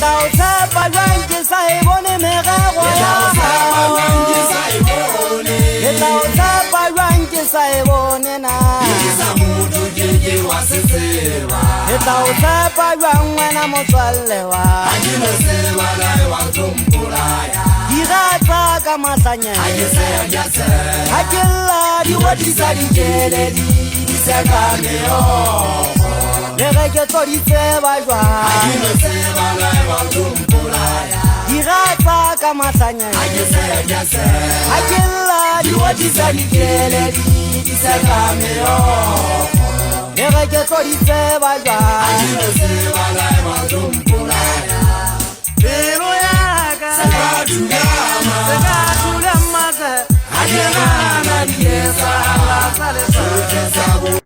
tla o tshepa jwang ke sa e bone merero ya hao ke tla o tshepa jwang ke sa e bone na ke tla o tshepa jwang wena motswalle wa dirata ka mahlanyana ha ke lla di wadisa dikeledi di sekameo le ge ke tlo di tseba jwang dirata ka mahlanyana ha ke lla di wadisa dikeledi di sekameo le ge ke tlo di tseba jwang pelo ya ka Sekadulama se, ajelana diesa la sale